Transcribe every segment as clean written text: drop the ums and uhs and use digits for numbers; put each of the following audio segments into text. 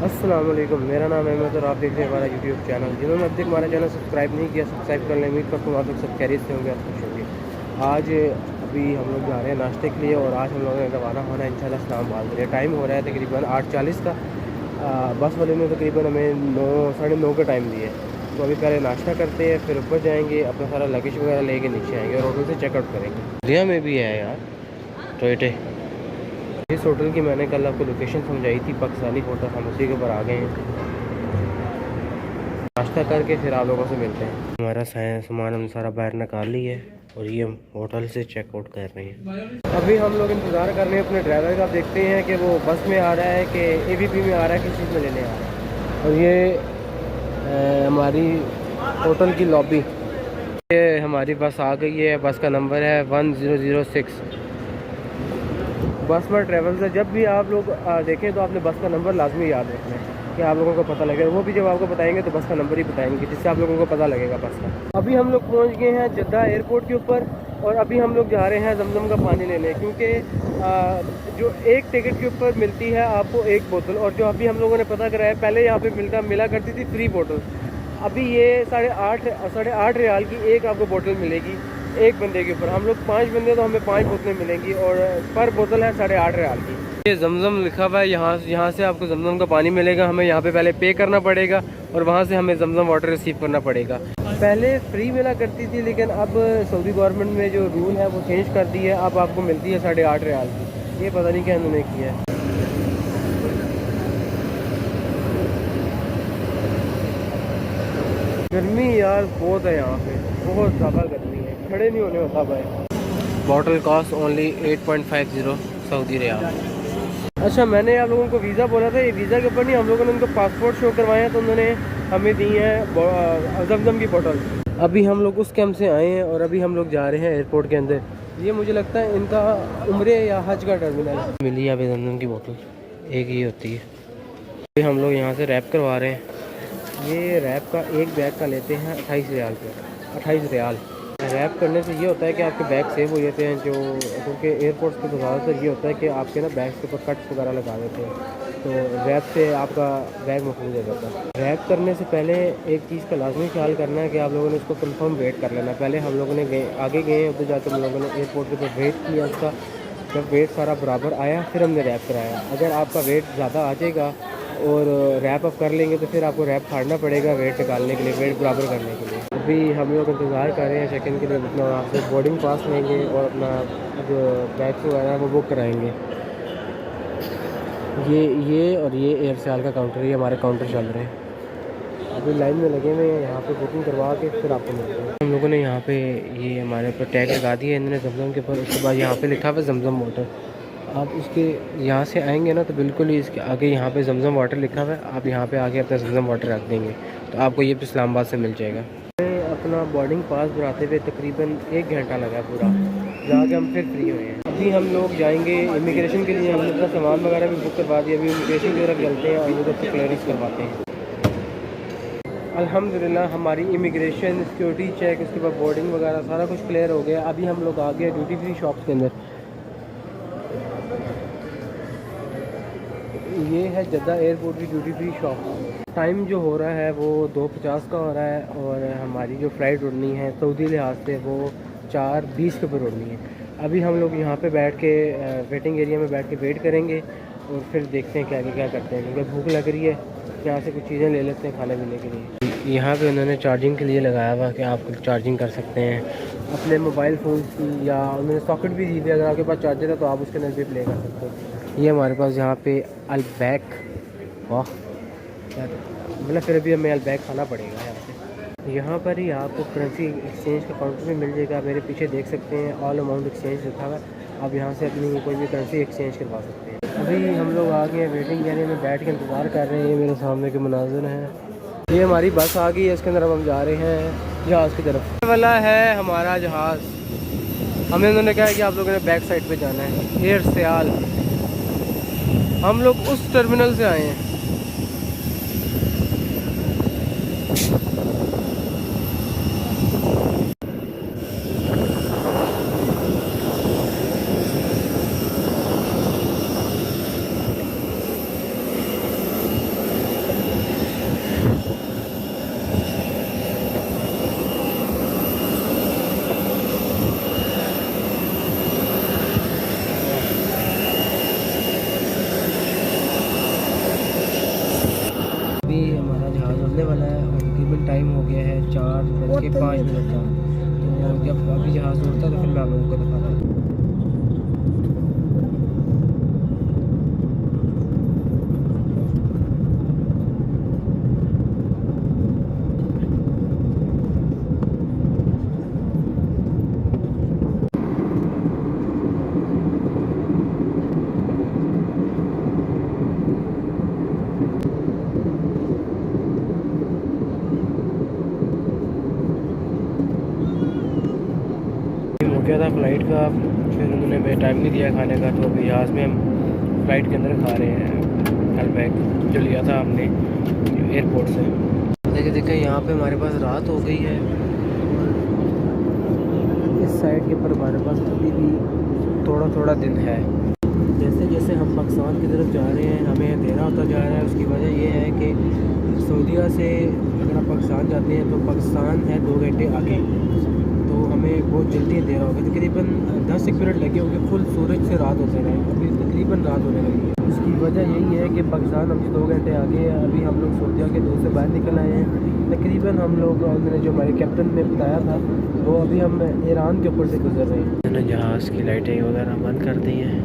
अस्सलाम वालेकुम, मेरा नाम अहमद और आप देख रहे हैं हमारा यूट्यूब चैनल। जिन्होंने अब तक हमारा चैनल सब्सक्राइब नहीं किया, सब्सक्राइब कर लें। उम्मीद करता हूँ आप लोग सब खैरियत से होंगे, आप खुश होंगे। आज अभी हम लोग जा रहे हैं नाश्ते के लिए और आज हम लोगों ने रवाना होना है इंशाल्लाह इस्लामाबाद के लिए। टाइम हो रहा है तकरीबन 8:40 का। बस वाले ने तकरीबन हमें 9 साढ़े 9 का टाइम दिया है। तो अभी पहले नाश्ता करते हैं, फिर ऊपर जाएँगे, अपना सारा लगेज वगैरह लेके नीचे आएँगे और होटल से चेकआउट करेंगे। इंडिया में भी है यार टोयोटे। इस होटल की मैंने कल आपको लोकेशन समझाई थी, पाकिस्तानी होटल, हम उसी के ऊपर आ गए हैं। नाश्ता करके फिर आप लोगों से मिलते हैं। हमारा सामान हम सारा बाहर निकाल लिया है और ये हम होटल से चेकआउट कर रहे हैं। अभी हम लोग इंतज़ार कर रहे हैं अपने ड्राइवर का। देखते हैं कि वो बस में आ रहा है कि एवीपी में आ रहा है, किस चीज़ में लेने आ रहा है। और ये हमारी होटल की लॉबी, ये हमारी बस आ गई है। बस का नंबर है 1006। बस में ट्रैवल से जब भी आप लोग देखें तो आपने बस का नंबर लाजमी याद रखना है कि आप लोगों को पता लगेगा। वो भी जब आपको बताएंगे तो बस का नंबर ही बताएंगे, जिससे आप लोगों को पता लगेगा बस का। अभी हम लोग पहुंच गए हैं जद्दा एयरपोर्ट के ऊपर और अभी हम लोग जा रहे हैं जमजम का पानी लेने, क्योंकि जो एक टिकट के ऊपर मिलती है आपको एक बोतल, और जो अभी हम लोगों ने पता कराया पहले यहाँ पे मिला करती थी फ्री बोतल। अभी ये 8.5 रियाल की एक आपको बोतल मिलेगी एक बंदे के ऊपर। हम लोग 5 बंदे तो हमें 5 बोतलें मिलेंगी और पर बोतल है 8.5 रियाल की। ये जमजम लिखा हुआ है, यहाँ से आपको जमजम का पानी मिलेगा। हमें यहाँ पे पहले पे करना पड़ेगा और वहाँ से हमें जमजम वाटर रिसीव करना पड़ेगा। पहले फ्री मिला करती थी, लेकिन अब सऊदी गवर्नमेंट ने जो रूल है वो चेंज कर दी है। अब आपको मिलती है 8.5 रियाल की। ये पता नहीं क्या इन्होंने किया है। गर्मी यार बहुत है यहाँ पे, बहुत ज़्यादा गर्मी है, खड़े नहीं होने होता भाई। Bottle cost only 8.50 Saudi riyal. अच्छा, मैंने आप लोगों को वीज़ा बोला था, ये वीज़ा के ऊपर नहीं, हम लोगों ने उनको पासपोर्ट शो करवाए हैं तो उन्होंने हमें दी है जमजम की बोतल। अभी हम लोग उस कैंप से आए हैं और अभी हम लोग जा रहे हैं एयरपोर्ट के अंदर। ये मुझे लगता है इनका उम्रे या हज का टर्मिनल। मिली है अभी जमजम की बोतल, एक ही होती है। अभी हम लोग यहाँ से रैप करवा रहे हैं। ये रैप का एक बैग का लेते हैं 28 रियाल पे, 28 रियाल। रैप करने से ये होता है कि आपके बैग सेव हो जाते हैं, जो क्योंकि एयरपोर्ट्स पे तो ज़्यादातर ये होता है कि आपके ना बैग के ऊपर कट्स वगैरह लगा देते हैं, तो रैप से आपका बैग महफूज हो जाता है। रैप करने से पहले एक चीज़ का लाजमी ख्याल करना है कि आप लोगों ने इसको कंफर्म वेट कर लेना। पहले हम लोगों ने आगे गए, उधर जाकर हम लोगों ने एयरपोर्ट के ऊपर वेट किया उसका। जब वेट सारा बराबर आया फिर हमने रैप कराया। अगर आपका वेट ज़्यादा आ जाएगा और रैप अप कर लेंगे तो फिर आपको रैप फाड़ना पड़ेगा वेट निकालने के लिए, वेट बराबर करने के लिए। अभी हम लोग इंतज़ार कर रहे हैं चेक इन के लिए। अपना वहाँ से बोर्डिंग पास लेंगे और अपना जो बैग्स वगैरह है वो बुक कराएंगे। ये और ये एयरसेल का काउंटर, ये हमारे काउंटर चल रहे हैं। अभी लाइन में लगे हुए हैं, यहाँ पे बुकिंग करवा के फिर आपको मिलते हैं। हम लोगों ने यहाँ पे ये हमारे ऊपर टैग लगा दिया इन्होंने जमजम के ऊपर। उसके बाद यहाँ पे लिखा हुआ जमजम वाटर। आप उसके यहाँ से आएंगे ना तो बिल्कुल ही इसके आगे यहाँ पे जमजम वाटर लिखा हुआ है। आप यहाँ पे आके अपना जमजम वाटर रख देंगे तो आपको ये इस्लामाबाद से मिल जाएगा। अपना बोर्डिंग पास बनाते हुए तकरीबन 1 घंटा लगा पूरा, जाके हम फिर फ्री हुए हैं। अभी हम लोग जाएंगे इमिग्रेशन के लिए। हमने अपना सामान वगैरह भी बुक करवा दिया। अभी इमिग्रेशन की तरफ चलते हैं और उधर से क्लियरेंस करवाते हैं। अल्हम्दुलिल्लाह हमारी इमिग्रेशन, सिक्योरिटी चेक, उसके बाद बोर्डिंग वगैरह सारा कुछ क्लियर हो गया। अभी हम लोग आ गए ड्यूटी फ्री शॉप्स के अंदर। ये है जद्दा एयरपोर्ट की ड्यूटी फ्री शॉप। टाइम जो हो रहा है वो 2:50 का हो रहा है और हमारी जो फ़्लाइट उड़नी है सऊदी लिहाज से वो 4:20 के ऊपर उड़नी है। अभी हम लोग यहाँ पे बैठ के वेटिंग एरिया में बैठ के वेट करेंगे और फिर देखते हैं क्या करते हैं, क्योंकि भूख लग रही है। यहाँ से कुछ चीज़ें ले लेते हैं खाने पीने के लिए। यहाँ पे उन्होंने चार्जिंग के लिए लगाया हुआ कि आप चार्जिंग कर सकते हैं अपने मोबाइल फ़ोन की, या उन्होंने सॉकेट भी दी थी। अगर आपके पास चार्जर है तो आप उसके अंदर भी प्ले कर सकते हैं। ये हमारे पास यहाँ पे अलबैक, वाह मतलब फिर भी हमें अलबैक खाना पड़ेगा यहाँ पे। यहाँ पर ही आपको करेंसी एक्सचेंज का काउंटर भी मिल जाएगा। मेरे पीछे देख सकते हैं ऑल अमाउंट एक्सचेंज लिखा हुआ है। आप यहाँ से अपनी कोई भी करेंसी एक्सचेंज करवा सकते हैं। अभी हम लोग आ गए हैं वेटिंग एरिया में, बैठ के इंतज़ार कर रहे हैं। ये मेरे सामने के मुनाज़िर हैं। ये हमारी बस आ गई है, इसके अंदर हम जा रहे हैं जहाज़ की तरफ। ये वाला है हमारा जहाज़। हमें उन्होंने कहा है कि आप लोगों ने बैक साइड पे जाना है, एयरसेल। हम लोग उस टर्मिनल से आए हैं। 5 मिनट का। तो जब अभी जहाज़ उड़ता है तो फिर मैं आप लोगों को दिखाता हूँ। हो गया था फ़्लाइट का, फिर उन्होंने हमें टाइम नहीं दिया खाने का, तो अभी जहाज़ में हम फ़्लाइट के अंदर खा रहे हैं हल बैग जो लिया था हमने एयरपोर्ट से। देखें यहाँ पे हमारे पास रात हो गई है और इस साइड के ऊपर हमारे पास अभी भी थोड़ा थोड़ा दिन है। जैसे जैसे हम पाकिस्तान की तरफ जा रहे हैं हमें अंधेरा होता जा रहा है। उसकी वजह यह है कि सऊदीया से अगर आप पाकिस्तान जाते हैं तो पाकिस्तान है 2 घंटे आगे, तो हमें बहुत जल्दी अंधेरा होगा। तकरीबन 10 मिनट लगे होंगे फुल सूरज से रात होते रहे, अभी तकरीबन रात होने लगी है। उसकी वजह यही है कि पाकिस्तान अभी 2 घंटे आगे है। अभी हम लोग सऊदीया के 2 से बाहर निकल आए हैं। तकरीबन हम लोग, मैंने जो हमारे कैप्टन ने बताया था, वो अभी हम ईरान के ऊपर से गुजर रहे हैं। मैंने जहाज़ की लाइटें वगैरह बंद कर दी हैं।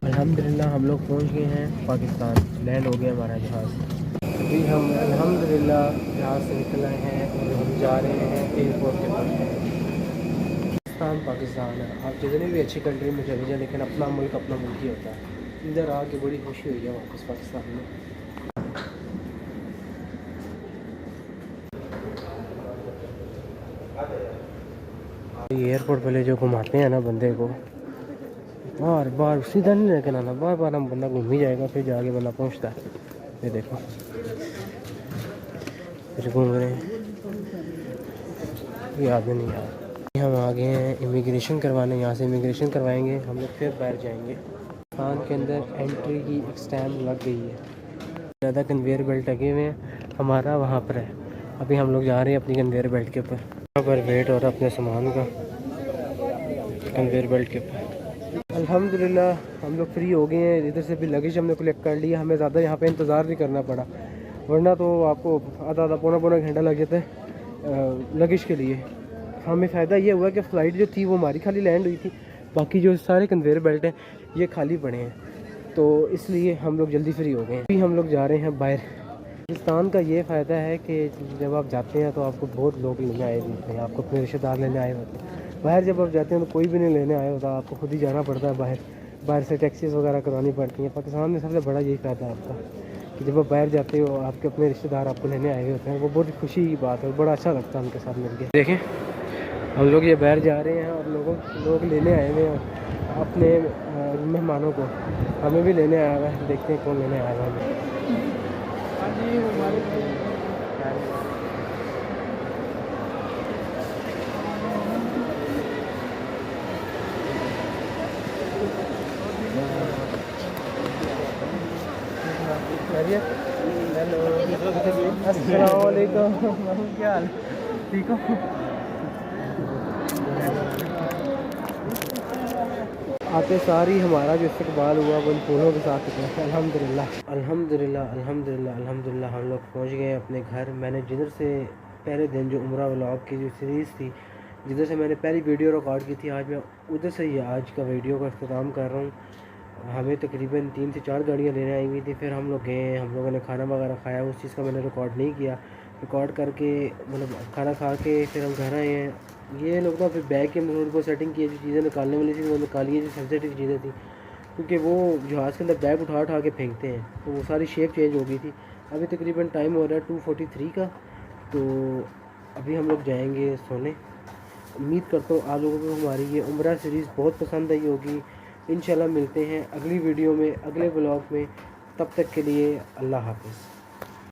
अल्हम्दुलिल्लाह हम लोग पहुंच गए हैं पाकिस्तान, लैंड हो गया हमारा जहाज़। अभी हम अल्हम्दुलिल्लाह जहाज़ से निकल आए हैं और हम जा रहे हैं एयरपोर्ट के पास। पाकिस्तान है, आप जितनी भी अच्छी कंट्री में चले जाए लेकिन अपना मुल्क ही होता है। इधर आके बड़ी खुशी हुई है वापस पाकिस्तान में। एयरपोर्ट वाले जो घुमाते हैं ना बंदे को, बार बार सीधा नहीं लेके आना, बार बार हम बंदा घूम ही जाएगा, फिर जाके बंदा पहुंचता है। ये देखो फिर घूम रहे हैं, याद नहीं यार। हम आ गए हैं इमिग्रेशन करवाने, यहाँ से इमिग्रेशन करवाएंगे हम लोग, फिर बाहर जाएंगे। पाकिस्तान के अंदर एंट्री की एक स्टैम्प लग गई है, ज़्यादा कन्वेयर बेल्ट लगे हुए हैं, हमारा वहाँ पर है। अभी हम लोग जा रहे हैं अपनी कन्वेयर बेल्ट के ऊपर। वहाँ पर वेट हो रहा है अपने सामान का कन्वेयर बेल्ट के ऊपर। अल्हम्दुलिल्लाह हम लोग फ्री हो गए हैं। इधर से भी लगेज हमने कलेक्ट कर लिया, हमें ज़्यादा यहाँ पे इंतज़ार नहीं करना पड़ा, वरना तो आपको आधा पौना घंटा लग जाता है लगेज के लिए। हमें फ़ायदा ये हुआ कि फ़्लाइट जो थी वो हमारी खाली लैंड हुई थी, बाकी जो सारे कन्वेयर बेल्ट हैं ये खाली पड़े हैं, तो इसलिए हम लोग जल्दी फ्री हो गए हैं। अभी हम लोग जा रहे हैं बाहर। पाकिस्तान का ये फ़ायदा है कि जब आप जाते हैं तो आपको बहुत लोग लेने आए होते हैं, आपको अपने रिश्तेदार लेने आए होते हैं। बाहर जब आप जाते हैं तो कोई भी नहीं लेने आया होता, आपको खुद ही जाना पड़ता है बाहर से टैक्सीज़ वगैरह करवानी पड़ती हैं। पाकिस्तान में सबसे बड़ा यही फ़ायदा है आपका कि जब आप बाहर जाते हो आपके अपने रिश्तेदार आपको लेने आए होते हैं, वो बहुत खुशी की बात है, बड़ा अच्छा लगता है उनके साथ मिलकर। देखें हम लोग ये बाहर जा रहे हैं और लोग लेने आए हुए हैं अपने मेहमानों को, हमें भी लेने आया हुआ है, देखते हैं कौन लेने आया हुआ है। हेलो अस्सलाम वालेकुम, क्या हाल, ठीक हो? आते सारी हमारा जो इस्तकबाल हुआ वो इन फूलों के साथ हुआ। अल्हम्दुलिल्लाह अल्हम्दुलिल्लाह अल्हम्दुलिल्लाह अल्हम्दुलिल्लाह हम लोग पहुँच गए अपने घर। मैंने जिधर से पहले दिन जो उम्रा व्लॉग की जो सीरीज़ थी, जिधर से मैंने पहली वीडियो रिकॉर्ड की थी, आज मैं उधर से ही आज का वीडियो का अख्ताम कर रहा हूँ। हमें तकरीबन 3 से 4 गाड़ियाँ लेने आई हुई थी, फिर हम लोग गए, हम लोगों ने खाना वगैरह खाया। उस चीज़ का मैंने रिकॉर्ड नहीं किया, रिकॉर्ड करके मतलब खाना खा के फिर हम घर आए हैं। ये लोग तो फिर बैग के अंदर उनको सेटिंग की, जो चीज़ें निकालने वाली थी वो निकाली, जो सेंसिटिव चीज़ें थी, क्योंकि वो जहाज़ के अंदर बैग उठा के फेंकते हैं, तो वो सारी शेप चेंज हो गई थी। अभी तकरीबन टाइम हो रहा है 2:43 का, तो अभी हम लोग जाएंगे सोने। उम्मीद करता हूँ आप लोगों को हमारी ये उम्रा सीरीज़ बहुत पसंद आई होगी। इंशाल्लाह मिलते हैं अगली वीडियो में, अगले ब्लॉग में। तब तक के लिए अल्लाह हाफ़िज़।